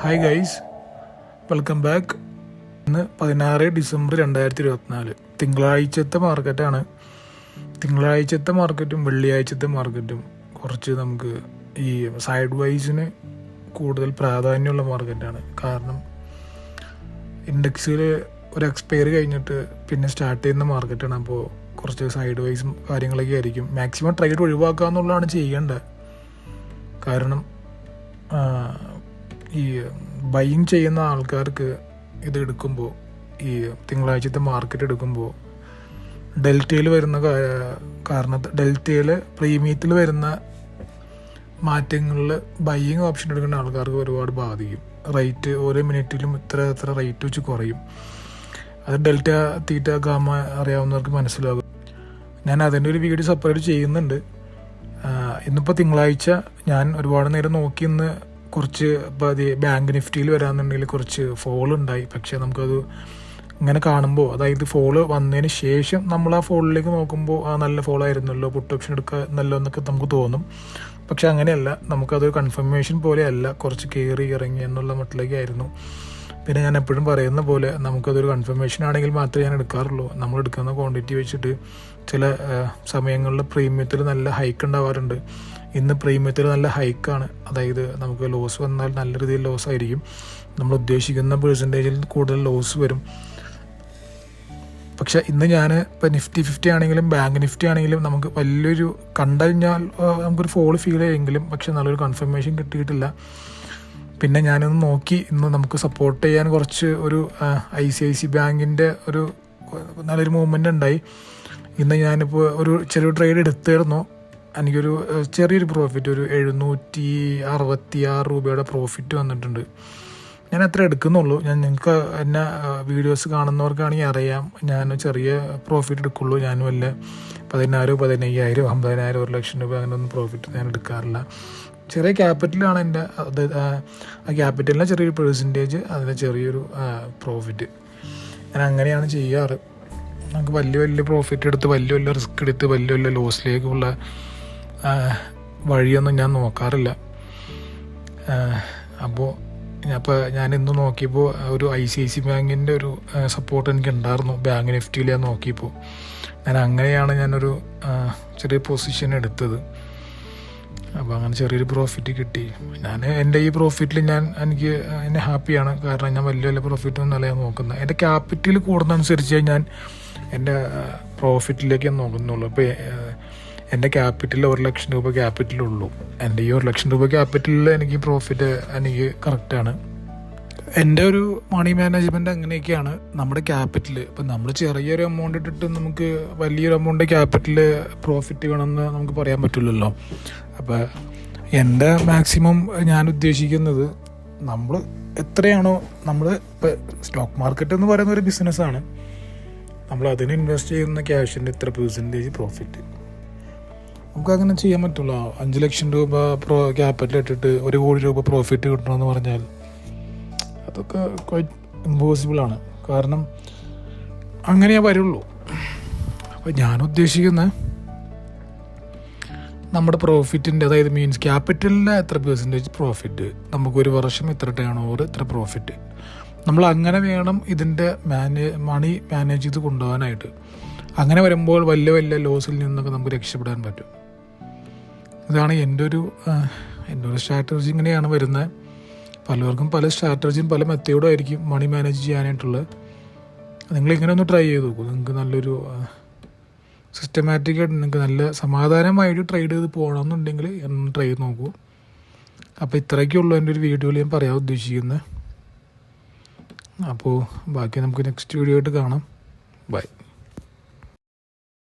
Hi guys, welcome back. ഇന്ന് 16 December 2024 തിങ്കളാഴ്ചത്തെ മാർക്കറ്റാണ്. തിങ്കളാഴ്ചത്തെ മാർക്കറ്റും വെള്ളിയാഴ്ചത്തെ മാർക്കറ്റും കുറച്ച് നമുക്ക് ഈ സൈഡ് വൈസിന് കൂടുതൽ പ്രാധാന്യമുള്ള മാർക്കറ്റാണ്. കാരണം ഇൻഡെക്സിൽ ഒരു എക്സ്പയറി കഴിഞ്ഞിട്ട് പിന്നെ സ്റ്റാർട്ട് ചെയ്യുന്ന മാർക്കറ്റാണ്. അപ്പോൾ കുറച്ച് സൈഡ് വൈസും കാര്യങ്ങളൊക്കെ ആയിരിക്കും. മാക്സിമം ട്രേഡ് ഒഴിവാക്കുക എന്നുള്ളതാണ് ചെയ്യേണ്ടത്. കാരണം ഈ ബൈയിങ് ചെയ്യുന്ന ആൾക്കാർക്ക് ഇത് എടുക്കുമ്പോൾ, ഈ തിങ്കളാഴ്ചത്തെ മാർക്കറ്റ് എടുക്കുമ്പോൾ ഡെൽറ്റയിൽ വരുന്ന ഡെൽറ്റയിൽ പ്രീമിയത്തിൽ വരുന്ന മാറ്റങ്ങളിൽ ബൈയിങ് ഓപ്ഷൻ എടുക്കുന്ന ആൾക്കാർക്ക് ഒരുപാട് ബാധിക്കും. റേറ്റ് ഓരോ മിനിറ്റിലും ഇത്ര റേറ്റ് വെച്ച് കുറയും. അത് ഡെൽറ്റ, തീറ്റ, ഗാമ അറിയാവുന്നവർക്ക് മനസ്സിലാകും. ഞാൻ അതിൻ്റെ ഒരു വീഡിയോ സെപ്പറേറ്റ് ചെയ്യുന്നുണ്ട്. ഇന്നിപ്പോൾ തിങ്കളാഴ്ച ഞാൻ ഒരുപാട് നേരം നോക്കി ഇന്ന് കുറച്ച് ബാങ്ക് നിഫ്റ്റിയിൽ വരാമെന്നുണ്ടെങ്കിൽ കുറച്ച് ഫോൾ ഉണ്ടായി. പക്ഷേ നമുക്കത് ഇങ്ങനെ കാണുമ്പോൾ, അതായത് ഫോള് വന്നതിന് ശേഷം നമ്മൾ ആ ഫോളിലേക്ക് നോക്കുമ്പോൾ നല്ല ഫോളായിരുന്നല്ലോ, പുട്ട് ഓപ്ഷൻ എടുക്കാന്നല്ലോ എന്നൊക്കെ നമുക്ക് തോന്നും. പക്ഷെ അങ്ങനെയല്ല, നമുക്കതൊരു കൺഫർമേഷൻ പോലെയല്ല, കുറച്ച് കയറി ഇറങ്ങി എന്നുള്ള മട്ടിലേക്കായിരുന്നു. പിന്നെ ഞാൻ എപ്പോഴും പറയുന്ന പോലെ നമുക്കതൊരു കൺഫർമേഷൻ ആണെങ്കിൽ മാത്രമേ ഞാൻ എടുക്കാറുള്ളൂ. നമ്മൾ എടുക്കുന്ന ക്വാണ്ടിറ്റി വെച്ചിട്ട് ചില സമയങ്ങളിൽ പ്രീമിയത്തിൽ നല്ല ഹൈക്ക് ഉണ്ടാവാറുണ്ട്. ഇന്ന് പ്രീമിയത്തിൽ നല്ല ഹൈക്കാണ്. അതായത് നമുക്ക് ലോസ് വന്നാൽ നല്ല രീതിയിൽ ലോസ് ആയിരിക്കും. നമ്മൾ ഉദ്ദേശിക്കുന്ന പെർസെൻറ്റേജിൽ കൂടുതൽ ലോസ് വരും. പക്ഷെ ഇന്ന് ഞാൻ ഇപ്പോൾ നിഫ്റ്റി 50 ആണെങ്കിലും ബാങ്ക് നിഫ്റ്റി ആണെങ്കിലും നമുക്ക് വലിയൊരു കണ്ടുകഴിഞ്ഞാൽ നമുക്കൊരു ഫോൾ ഫീൽ ചെയ്യുമെങ്കിലും പക്ഷെ നല്ലൊരു കൺഫർമേഷൻ കിട്ടിയിട്ടില്ല. പിന്നെ ഞാനൊന്ന് നോക്കി, ഇന്ന് നമുക്ക് സപ്പോർട്ട് ചെയ്യാൻ കുറച്ച് ഒരു ICICI ബാങ്കിൻ്റെ ഒരു നല്ലൊരു മൂവ്മെൻ്റ് ഉണ്ടായി. ഇന്ന് ഞാനിപ്പോൾ ഒരു ചെറിയ ട്രേഡ് എടുത്തിരുന്നു. എനിക്കൊരു ചെറിയൊരു പ്രോഫിറ്റ്, ഒരു 766 രൂപയുടെ പ്രോഫിറ്റ് വന്നിട്ടുണ്ട്. ഞാൻ അത്ര എടുക്കുന്നുള്ളൂ. നിങ്ങൾക്ക് എന്നെ വീഡിയോസ് കാണുന്നവർക്കാണെങ്കിൽ അറിയാം, ഞാൻ ചെറിയ പ്രോഫിറ്റ് എടുക്കുള്ളൂ. ഞാൻ വല്ല 10,000, 15,000, 50,000, 1 ലക്ഷം രൂപ അങ്ങനെയൊന്നും പ്രോഫിറ്റ് ഞാൻ എടുക്കാറില്ല. ചെറിയ ക്യാപിറ്റലാണ് എൻ്റെ. അത് ആ ക്യാപിറ്റലിൻ്റെ ചെറിയൊരു പെർസെൻറ്റേജ്, അതിൻ്റെ ചെറിയൊരു പ്രോഫിറ്റ്. ഞാൻ അങ്ങനെയാണ് ചെയ്യാറ്. നമുക്ക് വലിയ പ്രോഫിറ്റ് എടുത്ത് വലിയ റിസ്ക് എടുത്ത് വലിയ ലോസിലേക്കുള്ള വഴിയൊന്നും ഞാൻ നോക്കാറില്ല. അപ്പോൾ ഞാൻ ഇന്ന് നോക്കിയപ്പോൾ ഒരു ICICI ബാങ്കിൻ്റെ ഒരു സപ്പോർട്ട് എനിക്ക് ഉണ്ടായിരുന്നു. ബാങ്ക് നിഫ്റ്റിയിൽ ഞാൻ നോക്കിയപ്പോൾ അങ്ങനെയാണ് ഞാനൊരു ചെറിയ പൊസിഷൻ എടുത്തത്. അപ്പോൾ അങ്ങനെ ചെറിയൊരു പ്രോഫിറ്റ് കിട്ടി. എൻ്റെ ഈ പ്രോഫിറ്റിൽ എന്നെ ഹാപ്പിയാണ്. കാരണം ഞാൻ വലിയ പ്രോഫിറ്റൊന്നും അല്ല ഞാൻ നോക്കുന്നത്. എൻ്റെ ക്യാപിറ്റൽ കൂടുന്നതനുസരിച്ച് ഞാൻ എൻ്റെ പ്രോഫിറ്റിലേക്ക് ഞാൻ നോക്കുന്നുള്ളൂ. അപ്പോൾ എൻ്റെ ക്യാപിറ്റലിൽ 1 ലക്ഷം രൂപ ക്യാപിറ്റലുള്ളൂ. എൻ്റെ ഈ 1 ലക്ഷം രൂപ ക്യാപിറ്റലിൽ എനിക്ക് പ്രോഫിറ്റ് എനിക്ക് കറക്റ്റാണ്. എൻ്റെ ഒരു മണി മാനേജ്മെൻറ്റ് അങ്ങനെയൊക്കെയാണ്. നമ്മുടെ ക്യാപിറ്റൽ ഇപ്പം നമ്മൾ ചെറിയൊരു എമൗണ്ട് ഇട്ടിട്ട് നമുക്ക് വലിയൊരു എമൗണ്ട് ക്യാപിറ്റൽ പ്രോഫിറ്റ് വേണമെന്ന് നമുക്ക് പറയാൻ പറ്റില്ലല്ലോ. അപ്പോൾ എൻ്റെ മാക്സിമം ഞാൻ ഉദ്ദേശിക്കുന്നത്, നമ്മൾ എത്രയാണോ നമ്മൾ ഇപ്പോൾ സ്റ്റോക്ക് മാർക്കറ്റ് എന്ന് പറയുന്ന ഒരു ബിസിനസ്സാണ്. നമ്മൾ അതിന് ഇൻവെസ്റ്റ് ചെയ്യുന്ന ക്യാഷിൻ്റെ ഇത്ര പെർസെൻറ്റേജ് പ്രോഫിറ്റ് നമുക്കങ്ങനെ ചെയ്യാൻ പറ്റുള്ളൂ. 5 ലക്ഷം രൂപ ക്യാപിറ്റൽ ഇട്ടിട്ട് 1 കോടി രൂപ പ്രോഫിറ്റ് കിട്ടണമെന്ന് പറഞ്ഞാൽ അതൊക്കെ ക്വൈറ്റ് ഇമ്പോസിബിളാണ്. കാരണം അങ്ങനെയേ വരുള്ളൂ. അപ്പോൾ ഞാൻ ഉദ്ദേശിക്കുന്നത് നമ്മുടെ പ്രോഫിറ്റിൻ്റെ, അതായത് മീൻസ് ക്യാപിറ്റലിൻ്റെ എത്ര പെർസെൻറ്റേജ് പ്രോഫിറ്റ്, നമുക്കൊരു വർഷം ഇത്ര ടേൺ ഓവർ, ഇത്ര പ്രോഫിറ്റ്, നമ്മൾ അങ്ങനെ വേണം ഇതിൻ്റെ മണി മാനേജ് ചെയ്ത് കൊണ്ടുപോകാനായിട്ട്. അങ്ങനെ വരുമ്പോൾ വലിയ ലോസിൽ നിന്നൊക്കെ നമുക്ക് രക്ഷപ്പെടാൻ പറ്റും. ഇതാണ് എൻ്റെ ഒരു സ്ട്രാറ്റജി. ഇങ്ങനെയാണ് വരുന്നത്. പലർക്കും പല സ്ട്രാറ്റജിയും പല മെത്തേഡും ആയിരിക്കും മണി മാനേജ് ചെയ്യാനായിട്ടുള്ളത്. നിങ്ങളിങ്ങനെ ഒന്ന് ട്രൈ ചെയ്ത് നോക്കൂ. നിങ്ങൾക്ക് നല്ലൊരു സിസ്റ്റമാറ്റിക്കായിട്ട് നിങ്ങൾക്ക് നല്ല സമാധാനമായിട്ട് ട്രേഡ് ചെയ്ത് പോകണമെന്നുണ്ടെങ്കിൽ ഒന്ന് ട്രൈ ചെയ്ത് നോക്കൂ. അപ്പോൾ ഇത്രയൊക്കെയുള്ളൂ എൻ്റെ ഒരു വീഡിയോയിൽ ഞാൻ പറയാൻ ഉദ്ദേശിക്കുന്നത്. അപ്പോൾ ബാക്കി നമുക്ക് നെക്സ്റ്റ് വീഡിയോ ആയിട്ട് കാണാം. ബൈ.